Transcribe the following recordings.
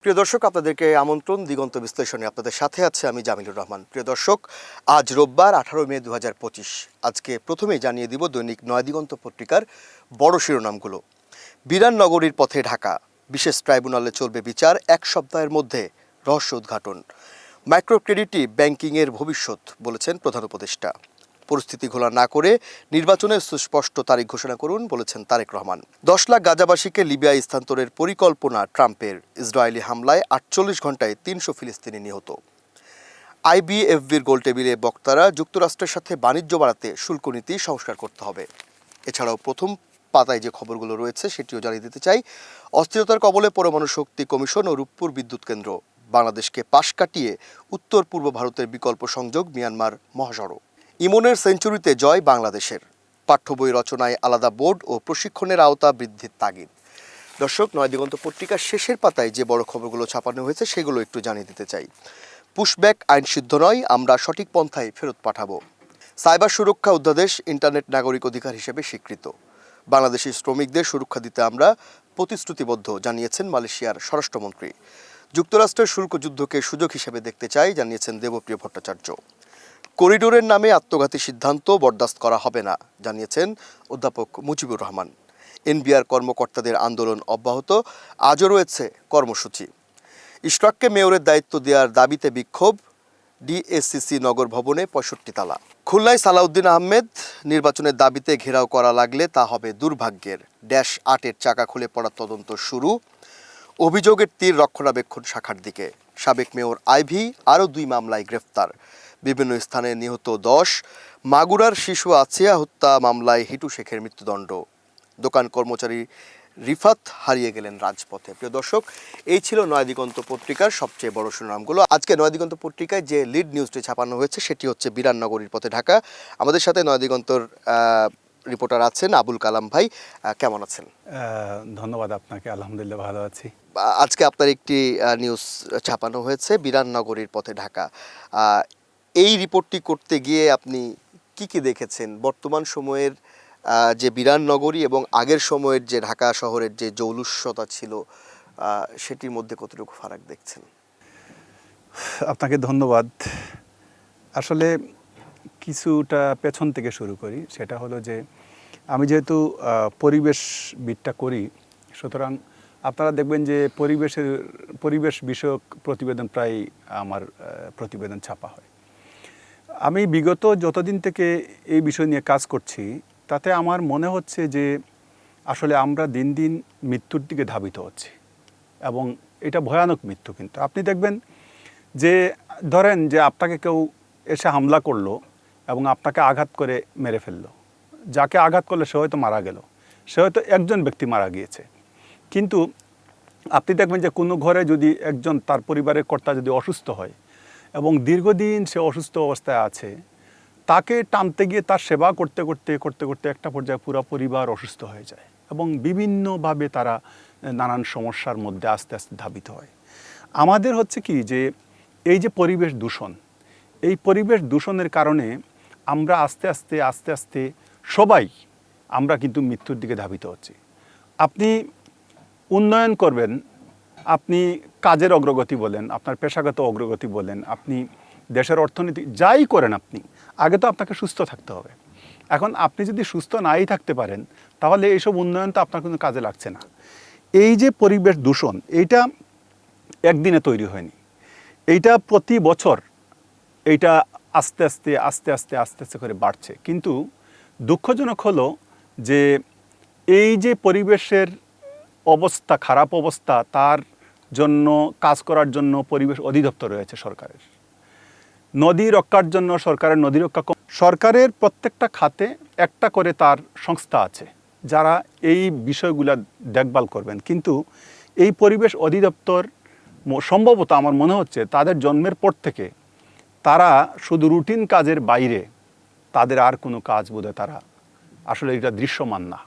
প্রিয় দর্শক, আপনাদেরকে আমন্ত্রণ দিগন্ত বিশ্লেষণে। আপনাদের সাথে আছে আমি জামিলুর রহমান। প্রিয় দর্শক, আজ রোববার 18 মে 2025। আজকে প্রথমেই জানিয়ে দিব দৈনিক নয় দিগন্ত পত্রিকার বড় শিরোনামগুলো। বিরাননগরীর পথে ঢাকা, বিশেষ ট্রাইব্যুনালে চলবে বিচার, এক সপ্তাহের মধ্যে রহস্য উদ্ঘাটন। মাইক্রো ক্রেডিটই ব্যাংকিংয়ের ভবিষ্যৎ বলেছেন প্রধান উপদেষ্টা। পরিস্থিতি ঘোলা না করে নির্বাচনের সুস্পষ্ট তারিখ ঘোষণা করুন বলেছেন তারেক রহমান। 10 লাখ গাজাবাসীকে লিবিয়ায় স্থানান্তরের পরিকল্পনা ট্রাম্পের। ইসরায়েলি হামলায় 48 ঘন্টায় 300 ফিলিস্তিনি নিহত। আইবিএফবির গোলটেবিলে বক্তারা, যুক্তরাষ্ট্রের সাথে বাণিজ্য বাড়াতে শুল্ক নীতি সংস্কার করতে হবে। এছাড়াও প্রথম পাতায় যে খবরগুলো রয়েছে সেটিও জানিয়ে দিতে চাই। অস্থিরতার কবলে পরমাণু শক্তি কমিশন ও রূপপুর বিদ্যুৎ কেন্দ্র। বাংলাদেশকে পাশ কাটিয়ে উত্তর পূর্ব ভারতের বিকল্প সংযোগ মিয়ানমার মহাসড়ক। ইমনের সেঞ্চুরিতে জয় বাংলাদেশের। পাঠ্য বই রচনায় আলাদা বোর্ড ও প্রশিক্ষণের আওতা বৃদ্ধির তাগিদ। দর্শক, নয় দিগন্ত পত্রিকার শেষের পাতায় যে বড় খবরগুলো ছাপানো হয়েছে সেগুলো একটু জানিয়ে দিতে চাই। পুশব্যাক আইন সিদ্ধ নয়, আমরা সঠিক পন্থায় ফেরত পাঠাবো। সাইবার সুরক্ষা অধ্যাদেশ ইন্টারনেট নাগরিক অধিকার হিসেবে স্বীকৃত। বাংলাদেশি শ্রমিকদের সুরক্ষা দিতে আমরা প্রতিশ্রুতিবদ্ধ, জানিয়েছেন মালয়েশিয়ার স্বরাষ্ট্রমন্ত্রী। যুক্তরাষ্ট্রের শুল্ক যুদ্ধকে সুযোগ হিসেবে দেখতে চাই, জানিয়েছেন দেবপ্রিয় ভট্টাচার্য। করিডোরের নামে আত্মঘাতী সিদ্ধান্ত বরদাস্ত করা হবে না, জানিয়েছেন অধ্যাপক মুজিবুর রহমান। এনবিআর কর্মকর্তাদের আন্দোলন অব্যাহত, আজও রয়েছে কর্মসূচি। ইশরাককে মেয়রের দায়িত্ব দেওয়ার দাবিতে বিক্ষোভ, ডিএসসিসি নগর ভবনে 65 তালা। খুলনায় সালাউদ্দিন আহমেদ, নির্বাচনের দাবিতে ঘেরাও করা লাগলে তা হবে দুর্ভাগ্যের। -8-এর চাকা খুলে পড়ার তদন্ত শুরু। অভিযোগের তীর রক্ষণাবেক্ষণ শাখার দিকে। সাবেক মেয়র আইভি আরও 2 মামলায় গ্রেফতার। বিভিন্ন স্থানে নিহত 10। মাগুরার শিশু আছিয়া হত্যা মামলায় হিটু শেখের মৃত্যুদণ্ড। দোকান কর্মচারী রিফাত হারিয়ে গেলেন রাজপথে। প্রিয় দর্শক, এই ছিল নয় দিগন্ত পত্রিকার সবচেয়ে বড় শিরোনামগুলো। আজকে নয় দিগন্ত পত্রিকায় যে লিড নিউজটি ছাপানো হয়েছে সেটি হচ্ছে বিরাননগরীর পথে ঢাকা। আমাদের সাথে নয় দিগন্তর রিপোর্টার আছেন আবুল কালাম ভাই। কেমন আছেন? ধন্যবাদ আপনাকে, আলহামদুলিল্লাহ ভালো আছি। আজকে আপনার একটি নিউজ ছাপানো হয়েছে, বিরাননগরীর পথে ঢাকা। এই রিপোর্টটি করতে গিয়ে আপনি কি দেখেছেন? বর্তমান সময়ের যে বিরাননগরী এবং আগের সময়ের যে ঢাকা শহরের যে জৌলুসতা ছিল, সেটির মধ্যে কতটুকু ফারাক দেখছেন? আপনাকে ধন্যবাদ। আসলে কিছুটা পেছন থেকে শুরু করি। সেটা হলো যে আমি যেহেতু পরিবেশবিদটা করি, সুতরাং আপনারা দেখবেন যে পরিবেশ বিষয়ক প্রতিবেদন প্রায় আমার প্রতিবেদন ছাপা হয়। আমি বিগত যতদিন থেকে এই বিষয় নিয়ে কাজ করছি তাতে আমার মনে হচ্ছে যে আসলে আমরা দিন দিন মৃত্যুর দিকে ধাবিত হচ্ছি, এবং এটা ভয়ানক মৃত্যু। কিন্তু আপনি দেখবেন যে ধরেন যে আপনাকে কেউ এসে হামলা করলো এবং আপনাকে আঘাত করে মেরে ফেললো। যাকে আঘাত করলে সে হয়তো মারা গেল, সে হয়তো একজন ব্যক্তি মারা গিয়েছে। কিন্তু আপনি দেখবেন যে কোনো ঘরে যদি একজন তার পরিবারের কর্তা যদি অসুস্থ হয় এবং দীর্ঘদিন সে অসুস্থ অবস্থায় আছে, তাকে টানতে গিয়ে তার সেবা করতে করতে করতে করতে একটা পর্যায়ে পুরো পরিবার অসুস্থ হয়ে যায় এবং বিভিন্নভাবে তারা নানান সমস্যার মধ্যে আস্তে আস্তে ধাবিত হয়। আমাদের হচ্ছে কি যে এই যে পরিবেশ দূষণ, এই পরিবেশ দূষণের কারণে আমরা আস্তে আস্তে আস্তে আস্তে সবাই আমরা কিন্তু মৃত্যুর দিকে ধাবিত হচ্ছি। আপনি উন্নয়ন করবেন, আপনি কাজের অগ্রগতি বলেন, আপনার পেশাগত অগ্রগতি বলেন, আপনি দেশের অর্থনীতি যাই করেন, আপনি আগে তো আপনাকে সুস্থ থাকতে হবে। এখন আপনি যদি সুস্থ নাই থাকতে পারেন তাহলে এইসব উন্নয়ন তো আপনার কোনো কাজে লাগছে না। এই যে পরিবেশ দূষণ, এইটা একদিনে তৈরি হয়নি, এইটা প্রতি বছর এইটা আস্তে আস্তে আস্তে আস্তে আস্তে আস্তে করে বাড়ছে। কিন্তু দুঃখজনক হলো যে এই যে পরিবেশের অবস্থা, খারাপ অবস্থা, তার জন্য কাজ করার জন্য পরিবেশ অধিদপ্তর রয়েছে সরকারের। নদী রক্ষার জন্য সরকারের নদী রক্ষা, সরকারের প্রত্যেকটা খাতে একটা করে তার সংস্থা আছে যারা এই বিষয়গুলো দেখভাল করবেন। কিন্তু এই পরিবেশ অধিদপ্তর সম্ভবত আমার মনে হচ্ছে তাদের জন্মের পর থেকে তারা শুধু রুটিন কাজের বাইরে তাদের আর কোনো কাজ বোধহয় তারা আসলে এটা দৃশ্যমান না।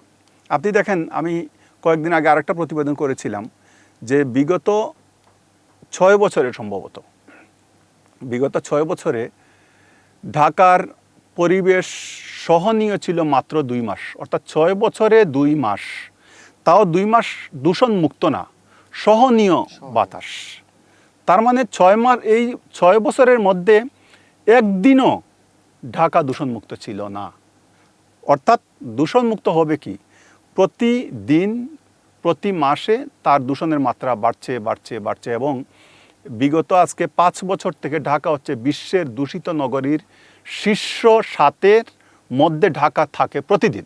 আপনি দেখেন, আমি কয়েকদিন আগে আরেকটা প্রতিবেদন করেছিলাম যে বিগত 6 বছরে, সম্ভবত বিগত 6 বছরে ঢাকার পরিবেশ সহনীয় ছিল মাত্র 2 মাস, অর্থাৎ 6 বছরে 2 মাস, তাও 2 মাস দূষণ মুক্ত না, সহনীয় বাতাস। তার মানে 6 মাস, এই 6 বছরের মধ্যে একদিনও ঢাকা দূষণমুক্ত ছিল না। অর্থাৎ দূষণমুক্ত হবে কি, প্রতিদিন প্রতি মাসে তার দূষণের মাত্রা বাড়ছে বাড়ছে বাড়ছে এবং বিগত আজকে 5 বছর থেকে ঢাকা হচ্ছে বিশ্বের দূষিত নগরীর শীর্ষ 7-এর মধ্যে ঢাকা থাকে প্রতিদিন,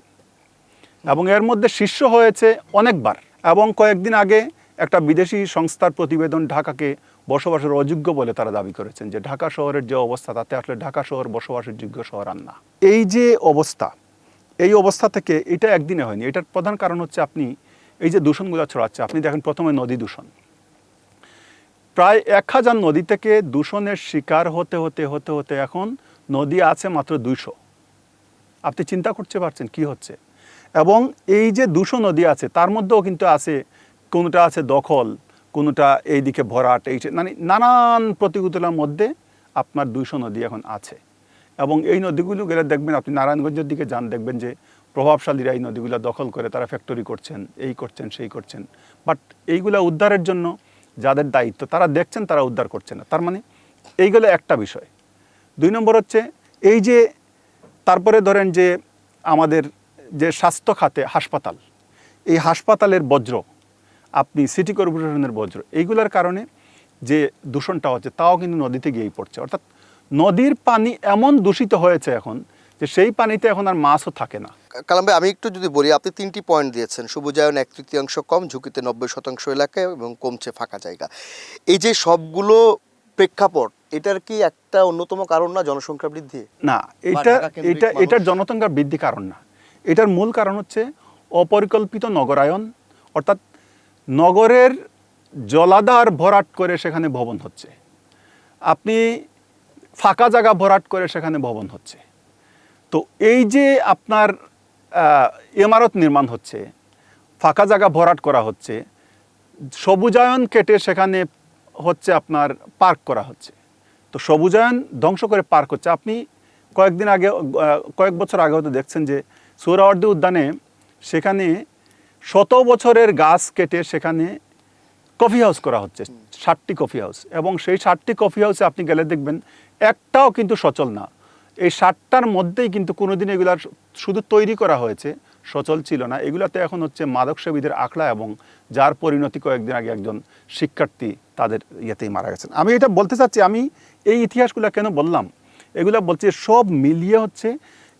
এবং এর মধ্যে শীর্ষ হয়েছে অনেকবার। এবং কয়েকদিন আগে একটা বিদেশি সংস্থার প্রতিবেদন ঢাকাকে বসবাসের অযোগ্য বলে তারা দাবি করেছেন, যে ঢাকা শহরের যে অবস্থা তাতে আসলে ঢাকা শহর বসবাসের যোগ্য শহর আর না। এই যে অবস্থা, এই অবস্থা থেকে এটা একদিনে হয়নি। এটার প্রধান কারণ হচ্ছে আপনি এই যে দূষণগুলো ছড়াচ্ছে, আপনি দেখেন প্রথমে নদী দূষণ। প্রায় 1000 নদী থেকে দূষণের শিকার হতে হতে হতে হতে এখন নদী আছে মাত্র 200। আপনি চিন্তা করতে পারছেন কি হচ্ছে। এবং এই যে 200 নদী আছে তার মধ্যেও কিন্তু আছে, কোনোটা আছে দখল, কোনোটা এইদিকে ভরাট, এই মানে নানান প্রতিকূলতার মধ্যে আপনার 200 নদী এখন আছে। এবং এই নদীগুলো গেলে দেখবেন, আপনি নারায়ণগঞ্জের দিকে যান, দেখবেন যে প্রভাবশালীরা এই নদীগুলো দখল করে তারা ফ্যাক্টরি করছেন, এই করছেন সেই করছেন। বাট এইগুলা উদ্ধারের জন্য যাদের দায়িত্ব তারা দেখছেন, তারা উদ্ধার করছে না। তার মানে এইগুলো একটা বিষয়। 2 নম্বর হচ্ছে এই যে, তারপরে ধরেন যে আমাদের যে স্বাস্থ্য খাতে হাসপাতাল, এই হাসপাতালের বজ্র, আপনি সিটি কর্পোরেশনের বজ্র, এইগুলোর কারণে যে দূষণটা হচ্ছে তাও কিন্তু নদীতে গিয়েই পড়ছে। অর্থাৎ নদীর পানি এমন দূষিত হয়েছে এখন যে সেই পানিতে এখন আর মাছও থাকে না। কালাম ভাই, আমি একটু যদি বলি, আপনি 3টি পয়েন্ট দিয়েছেন: সবুজায়ন 1/3 কম, ঝুঁকিতে 90% এলাকায় এবং কমছে ফাঁকা জায়গা। এই যে সবগুলো প্রেক্ষাপট, এটার কি একটা অন্যতম কারণ না জনসংখ্যা বৃদ্ধি? না, এটার জনসংখ্যা বৃদ্ধি কারণ না। এটার মূল কারণ হচ্ছে অপরিকল্পিত নগরায়ন। অর্থাৎ নগরের জলাধার ভরাট করে সেখানে ভবন হচ্ছে, আপনি ফাঁকা জায়গা ভরাট করে সেখানে ভবন হচ্ছে। তো এই যে আপনার ইমারত নির্মাণ হচ্ছে, ফাঁকা জায়গা ভরাট করা হচ্ছে, সবুজায়ন কেটে সেখানে হচ্ছে আপনার পার্ক করা হচ্ছে। তো সবুজায়ন ধ্বংস করে পার্ক হচ্ছে। আপনি কয়েক বছর আগে হয়তো দেখছেন যে সোহরাওয়ার্দী উদ্যানে সেখানে 100 বছরের গাছ কেটে সেখানে কফি হাউস করা হচ্ছে, 60টি কফি হাউস। এবং সেই 60টি কফি হাউসে আপনি গেলে দেখবেন একটাও কিন্তু সচল না। এই 60টার মধ্যেই কিন্তু কোনোদিন এগুলার শুধু তৈরি করা হয়েছে, সচল ছিল না। এগুলাতে এখন হচ্ছে মাদক সেবীদের আখড়া, এবং যার পরিণতি কয়েকদিন আগে একজন শিক্ষার্থী তাদের ইয়েতেই মারা গেছেন। আমি এটা বলতে চাচ্ছি, আমি এই ইতিহাসগুলো কেন বললাম, এগুলো বলছি সব মিলিয়ে হচ্ছে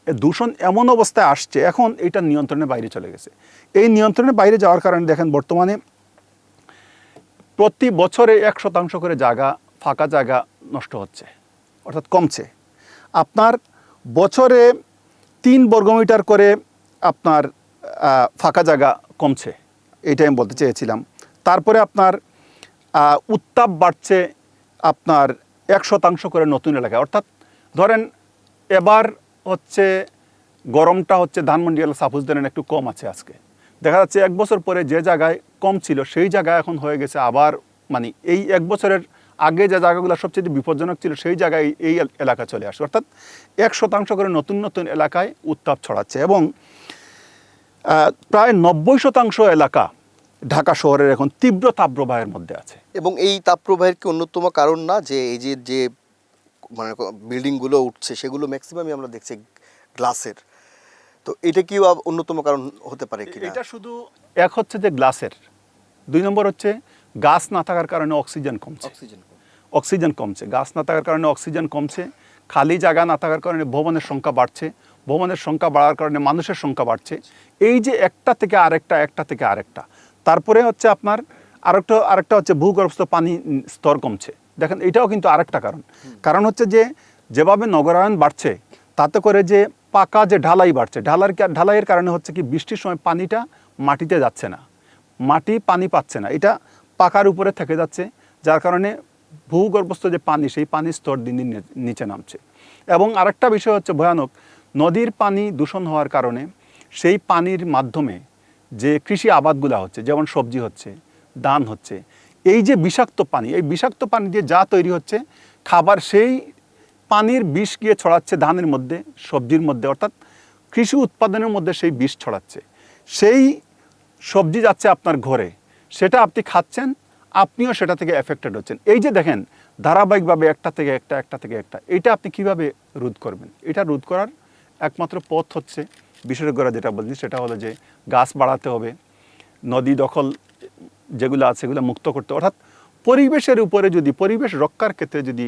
দূষণ এমন অবস্থায় আসছে এখন এটা নিয়ন্ত্রণের বাইরে চলে গেছে। এই নিয়ন্ত্রণের বাইরে যাওয়ার কারণে দেখেন বর্তমানে প্রতি বছরে 1% করে জায়গা, ফাঁকা জায়গা নষ্ট হচ্ছে, অর্থাৎ কমছে। আপনার বছরে 3 বর্গমিটার করে আপনার ফাঁকা জায়গা কমছে, এইটাই আমি বলতে চেয়েছিলাম। তারপরে আপনার উত্তাপ বাড়ছে আপনার 1% করে নতুন এলাকায়। অর্থাৎ ধরেন এবার হচ্ছে গরমটা হচ্ছে ধানমন্ডি এলাকা সাপোজ ধরেন একটু কম আছে, আজকে দেখা যাচ্ছে 1 বছর পরে যে জায়গায় কম ছিল সেই জায়গায় এখন হয়ে গেছে আবার, মানে এই 1 বছরের আগে যে জায়গাগুলো সবচেয়ে বিপজ্জনক ছিল সেই জায়গায় এই এলাকা চলে আসে। অর্থাৎ 1% করে নতুন নতুন এলাকায় উত্তাপ ছড়াচ্ছে। এবং প্রায় 90% এলাকা ঢাকা শহরের এখন তীব্র তাপপ্রবাহের মধ্যে আছে। এবং এই তাপপ্রবাহের কি অন্যতম কারণ না যে এই যে মানে বিল্ডিংগুলো উঠছে সেগুলো ম্যাক্সিমামই আমরা দেখছি গ্লাসের? তো এটা কি অন্যতম কারণ হতে পারে কিনা? এটা শুধু এক হচ্ছে যে গ্লাসের, 2 নম্বর হচ্ছে গাছ না থাকার কারণে অক্সিজেন কমছে। গাছ না থাকার কারণে অক্সিজেন কমছে, খালি জায়গা না থাকার কারণে ভবনের সংখ্যা বাড়ছে, ভবনের সংখ্যা বাড়ার কারণে মানুষের সংখ্যা বাড়ছে। এই যে একটা থেকে আরেকটা। তারপরে হচ্ছে আপনার আরেকটা হচ্ছে ভূগর্ভস্থ পানি স্তর কমছে। দেখেন এটাও কিন্তু আরেকটা কারণ হচ্ছে যে যেভাবে নগরায়ন বাড়ছে তাতে করে যে পাকা যে ঢালাই বাড়ছে, ঢালাইয়ের কারণে হচ্ছে কি বৃষ্টির সময় পানিটা মাটিতে যাচ্ছে না, মাটি পানি পাচ্ছে না, এটা পাকার উপরে থেকে যাচ্ছে, যার কারণে ভূগর্ভস্থ যে পানি সেই পানির স্তর দিন দিন নিচে নামছে। এবং আরেকটা বিষয় হচ্ছে ভয়ানক, নদীর পানি দূষণ হওয়ার কারণে সেই পানির মাধ্যমে যে কৃষি আবাদগুলো হচ্ছে, যেমন সবজি হচ্ছে, ধান হচ্ছে, এই যে বিষাক্ত পানি, এই বিষাক্ত পানি দিয়ে যা তৈরি হচ্ছে খাবার, সেই পানির বিষ গিয়ে ছড়াচ্ছে ধানের মধ্যে, সবজির মধ্যে, অর্থাৎ কৃষি উৎপাদনের মধ্যে সেই বিষ ছড়াচ্ছে। সেই সবজি যাচ্ছে আপনার ঘরে, সেটা আপনি খাচ্ছেন, আপনিও সেটা থেকে এফেক্টেড হচ্ছেন। এই যে দেখেন ধারাবাহিকভাবে একটা থেকে একটা, এটা আপনি কিভাবে রোধ করবেন? এটা রোধ করার একমাত্র পথ হচ্ছে বিশেষজ্ঞরা যেটা বলছেন সেটা হলো যে গাছ বাড়াতে হবে, নদী দখল যেগুলো আছে সেগুলো মুক্ত করতে, অর্থাৎ পরিবেশের উপরে যদি, পরিবেশ রক্ষার ক্ষেত্রে যদি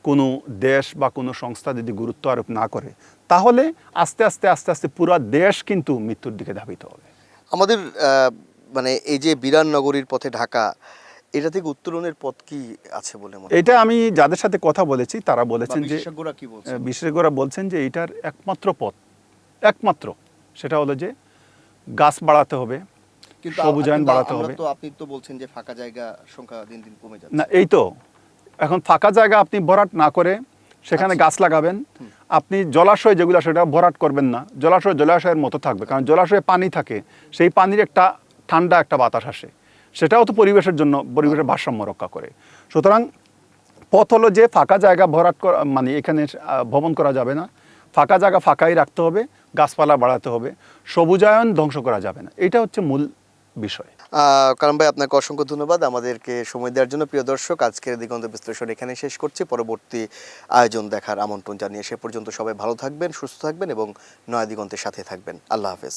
কোনো দেশ বা কোনো সংস্থা যদি গুরুত্ব আরোপ না করে, তাহলে আস্তে আস্তে পুরো দেশ কিন্তু মৃত্যুর দিকে ধাবিত হবে। আমাদের মানে এই যে বিরান নগরীর পথে ঢাকা, এটা থেকে উত্তরণের পথ কি আছে বলে মনে হয়? এটা আমি যাদের সাথে কথা বলেছি তারা বা বলেছেন যে বিশেষজ্ঞরা কি বলছেন? বিশেষজ্ঞরা বলছেন যে এটার একমাত্র পথ, একমাত্র সেটা হলো যে গাছ বাড়াতে হবে, কিন্তু সবুজায়ন বাড়াতে হবে। আপনি তো বলছেন যে ফাঁকা জায়গা সংখ্যা দিন দিন কমে না যাচ্ছে। এই তো, এখন ফাঁকা জায়গা আপনি ভরাট না করে সেখানে আচ্ছা। গাছ লাগাবেন। আপনি জলাশয় যেগুলো সেটা ভরাট করবেন না, জলাশয়ের মতো থাকবে, কারণ জলাশয়ে পানি থাকে, সেই পানির একটা ঠান্ডা একটা বাতাস আসে, সেটাও তো পরিবেশের জন্য, পরিবেশের ভারসাম্য রক্ষা করে। সুতরাং পথ হলো যে ফাঁকা জায়গা ভরাট করা, মানে এখানে ভবন করা যাবে না, ফাঁকা জায়গা ফাঁকাই রাখতে হবে, গাছপালা বাড়াতে হবে, সবুজায়ন ধ্বংস করা যাবে না। এটা হচ্ছে মূল বিষয়। কারণ ভাই, আপনাকে অসংখ্য ধন্যবাদ আমাদেরকে সময় দেওয়ার জন্য। প্রিয় দর্শক, আজকের দিগন্ত বিশ্লেষণ এখানে শেষ করছি। পরবর্তী আয়োজন দেখার আমন্ত্রণ জানিয়ে সে পর্যন্ত সবাই ভালো থাকবেন, সুস্থ থাকবেন এবং নয়া দিগন্তের সাথে থাকবেন। আল্লাহ হাফেজ।